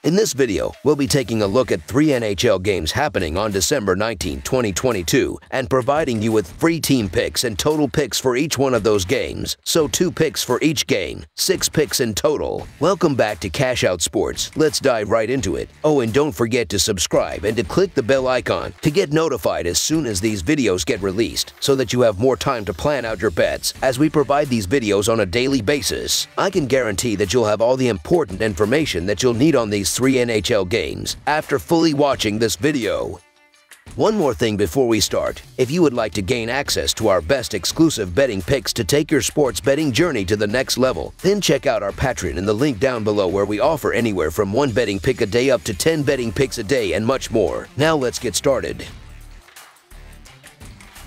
In this video, we'll be taking a look at 3 NHL games happening on December 19, 2022, and providing you with free team picks and total picks for each one of those games. So 2 picks for each game, 6 picks in total. Welcome back to Cash Out Sports. Let's dive right into it. Oh, and don't forget to subscribe and to click the bell icon to get notified as soon as these videos get released, so that you have more time to plan out your bets as we provide these videos on a daily basis. I can guarantee that you'll have all the important information that you'll need on these 3 NHL games after fully watching this video. One more thing before we start. If you would like to gain access to our best exclusive betting picks to take your sports betting journey to the next level, then check out our Patreon in the link down below, where we offer anywhere from 1 betting pick a day up to 10 betting picks a day and much more. Now let's get started.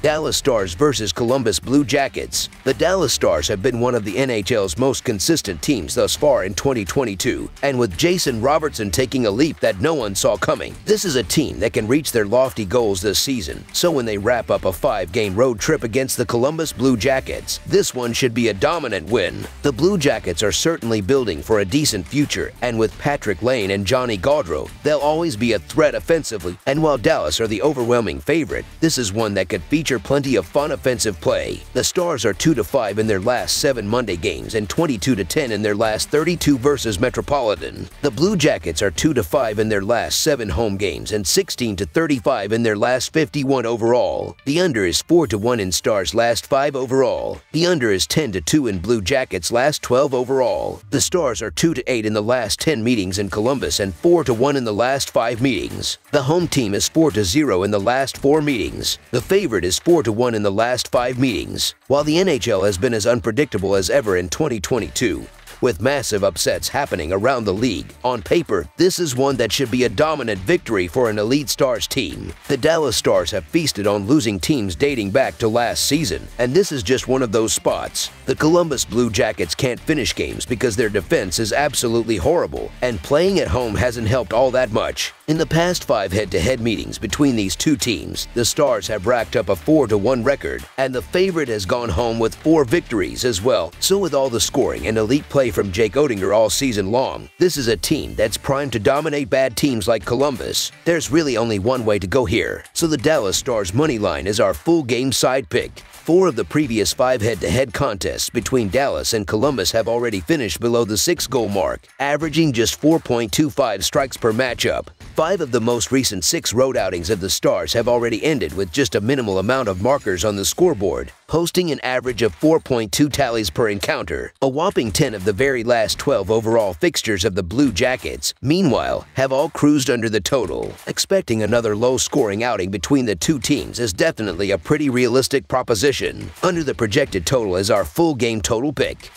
Dallas Stars versus Columbus Blue Jackets. The Dallas Stars have been one of the NHL's most consistent teams thus far in 2022, and with Jason Robertson taking a leap that no one saw coming, this is a team that can reach their lofty goals this season. So when they wrap up a 5-game road trip against the Columbus Blue Jackets, this one should be a dominant win. The Blue Jackets are certainly building for a decent future, and with Patrick Lane and Johnny Gaudreau, they'll always be a threat offensively, and while Dallas are the overwhelming favorite, this is one that could feature plenty of fun offensive play. The Stars are 2-5 in their last 7 Monday games and 22-10 in their last 32 versus Metropolitan. The Blue Jackets are 2-5 in their last 7 home games and 16-35 in their last 51 overall. The under is 4-1 in Stars' last 5 overall. The under is 10-2 in Blue Jackets' last 12 overall. The Stars are 2-8 in the last 10 meetings in Columbus and 4-1 in the last 5 meetings. The home team is 4-0 in the last 4 meetings. The favorite is 4-1 in the last 5 meetings. While the NHL has been as unpredictable as ever in 2022, with massive upsets happening around the league, on paper, this is one that should be a dominant victory for an elite Stars team. The Dallas Stars have feasted on losing teams dating back to last season, and this is just one of those spots. The Columbus Blue Jackets can't finish games because their defense is absolutely horrible, and playing at home hasn't helped all that much. In the past 5 head-to-head meetings between these two teams, the Stars have racked up a 4-1 record, and the favorite has gone home with 4 victories as well. So with all the scoring and elite play from Jake Oettinger all season long, this is a team that's primed to dominate bad teams like Columbus. There's really only one way to go here, so the Dallas Stars money line is our full game side pick. 4 of the previous 5 head-to-head contests between Dallas and Columbus have already finished below the 6-goal mark, averaging just 4.25 strikes per matchup. 5 of the most recent 6 road outings of the Stars have already ended with just a minimal amount of markers on the scoreboard, posting an average of 4.2 tallies per encounter. A whopping 10 of the very last 12 overall fixtures of the Blue Jackets, meanwhile, have all cruised under the total. Expecting another low-scoring outing between the two teams is definitely a pretty realistic proposition. Under the projected total is our full game total pick.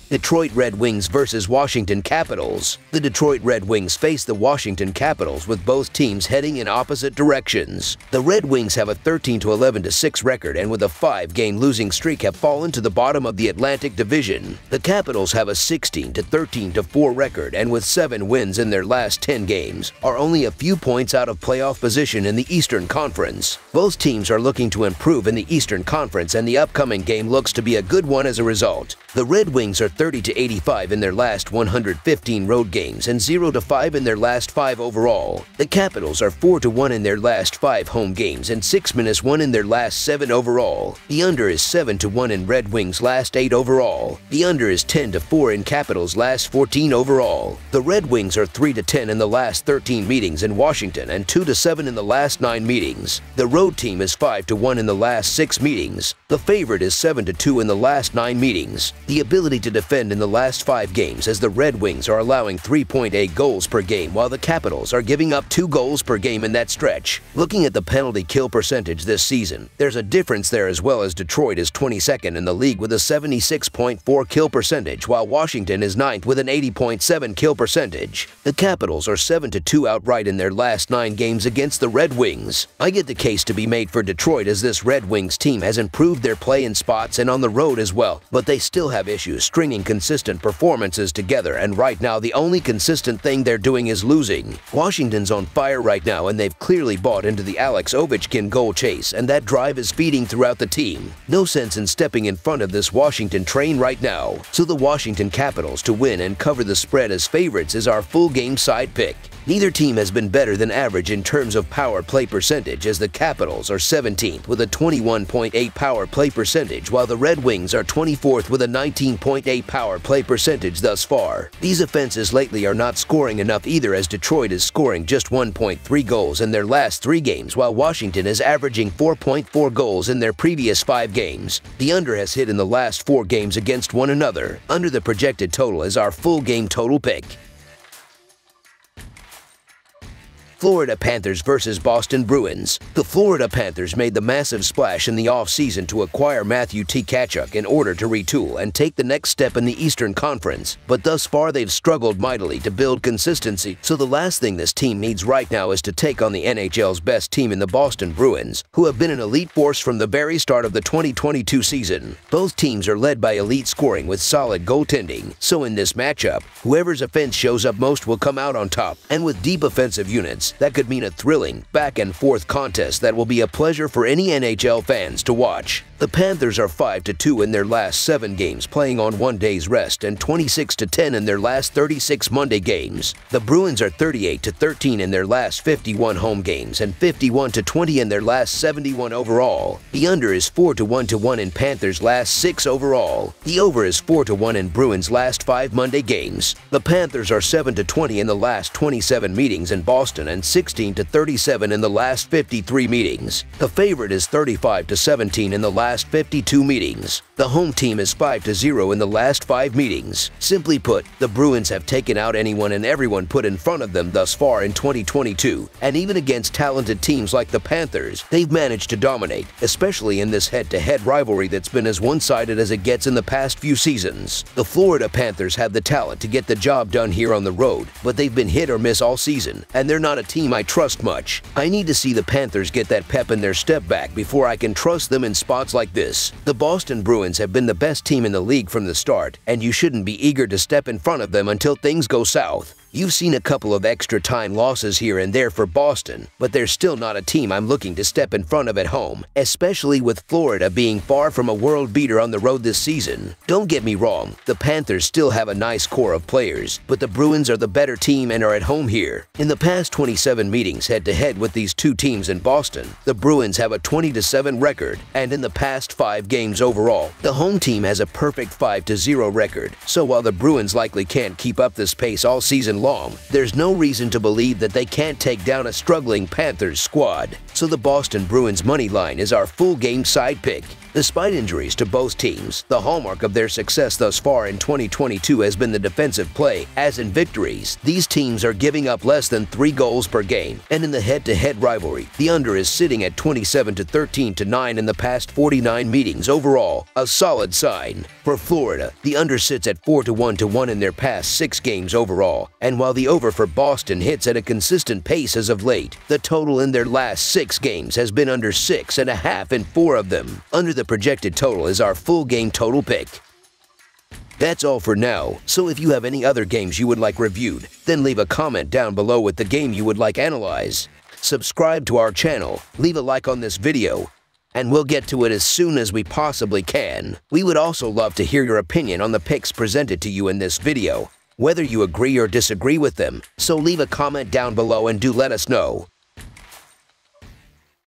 Detroit Red Wings versus Washington Capitals. The Detroit Red Wings face the Washington Capitals with both teams heading in opposite directions. The Red Wings have a 13-11-6 record, and with a 5-game losing streak have fallen to the bottom of the Atlantic Division. The Capitals have a 16-13-4 record, and with 7 wins in their last 10 games, are only a few points out of playoff position in the Eastern Conference. Both teams are looking to improve in the Eastern Conference, and the upcoming game looks to be a good one as a result. The Red Wings are 30-85 in their last 115 road games and 0-5 in their last 5 overall. The Capitals are 4-1 in their last 5 home games and 6-1 in their last 7 overall. The under is 7-1 in Red Wings' last 8 overall. The under is 10-4 in Capitals' last 14 overall. The Red Wings are 3-10 in the last 13 meetings in Washington and 2-7 in the last 9 meetings. The road team is 5-1 in the last 6 meetings. The favorite is 7-2 in the last 9 meetings. The ability to defend in the last 5 games, as the Red Wings are allowing 3.8 goals per game while the Capitals are giving up 2 goals per game in that stretch. Looking at the penalty kill percentage this season, there's a difference there as well, as Detroit is 22nd in the league with a 76.4 kill percentage, while Washington is 9th with an 80.7 kill percentage. The Capitals are 7-2 outright in their last 9 games against the Red Wings. I get the case to be made for Detroit, as this Red Wings team has improved their play in spots and on the road as well, but they still have issues stringing putting consistent performances together, and right now the only consistent thing they're doing is losing. Washington's on fire right now, and they've clearly bought into the Alex Ovechkin goal chase, and that drive is feeding throughout the team. No sense in stepping in front of this Washington train right now. So the Washington Capitals to win and cover the spread as favorites is our full game side pick. Neither team has been better than average in terms of power play percentage, as the Capitals are 17th with a 21.8 power play percentage, while the Red Wings are 24th with a 19.8 power play percentage thus far. These offenses lately are not scoring enough either, as Detroit is scoring just 1.3 goals in their last 3 games, while Washington is averaging 4.4 goals in their previous 5 games. The under has hit in the last 4 games against one another. Under the projected total is our full game total pick. Florida Panthers versus Boston Bruins. The Florida Panthers made the massive splash in the offseason to acquire Matthew Tkachuk in order to retool and take the next step in the Eastern Conference, but thus far they've struggled mightily to build consistency, so the last thing this team needs right now is to take on the NHL's best team in the Boston Bruins, who have been an elite force from the very start of the 2022 season. Both teams are led by elite scoring with solid goaltending, so in this matchup, whoever's offense shows up most will come out on top, and with deep offensive units, that could mean a thrilling, back-and-forth contest that will be a pleasure for any NHL fans to watch. The Panthers are 5-2 in their last 7 games, playing on 1 day's rest, and 26-10 in their last 36 Monday games. The Bruins are 38-13 in their last 51 home games, and 51-20 in their last 71 overall. The under is 4-1 in Panthers' last 6 overall. The over is 4-1 in Bruins' last 5 Monday games. The Panthers are 7-20 in the last 27 meetings in Boston, and 16-37 in the last 53 meetings. The favorite is 35-17 in the last 52 meetings. The home team is 5-0 in the last 5 meetings. Simply put, the Bruins have taken out anyone and everyone put in front of them thus far in 2022, and even against talented teams like the Panthers, they've managed to dominate, especially in this head-to-head rivalry that's been as one-sided as it gets in the past few seasons. The Florida Panthers have the talent to get the job done here on the road, but they've been hit or miss all season, and they're not a team I trust much. I need to see the Panthers get that pep in their step back before I can trust them in spots like this. The Boston Bruins have been the best team in the league from the start, and you shouldn't be eager to step in front of them until things go south. You've seen a couple of extra time losses here and there for Boston, but they're still not a team I'm looking to step in front of at home, especially with Florida being far from a world beater on the road this season. Don't get me wrong, the Panthers still have a nice core of players, but the Bruins are the better team and are at home here. In the past 27 meetings head-to-head with these two teams in Boston, the Bruins have a 20-7 record, and in the past 5 games overall, the home team has a perfect 5-0 record. So while the Bruins likely can't keep up this pace all season long, there's no reason to believe that they can't take down a struggling Panthers squad. So the Boston Bruins money line is our full game side pick. Despite injuries to both teams, the hallmark of their success thus far in 2022 has been the defensive play, as in victories, these teams are giving up less than 3 goals per game, and in the head-to-head rivalry, the under is sitting at 27-13-9 in the past 49 meetings overall, a solid sign. For Florida, the under sits at 4-1 in their past 6 games overall, and while the over for Boston hits at a consistent pace as of late, the total in their last 6 games has been under 6.5 in 4 of them. Under the projected total is our full game total pick. That's all for now, so if you have any other games you would like reviewed, then leave a comment down below with the game you would like analyzed. Subscribe to our channel, leave a like on this video, and we'll get to it as soon as we possibly can. We would also love to hear your opinion on the picks presented to you in this video, whether you agree or disagree with them, so leave a comment down below and do let us know.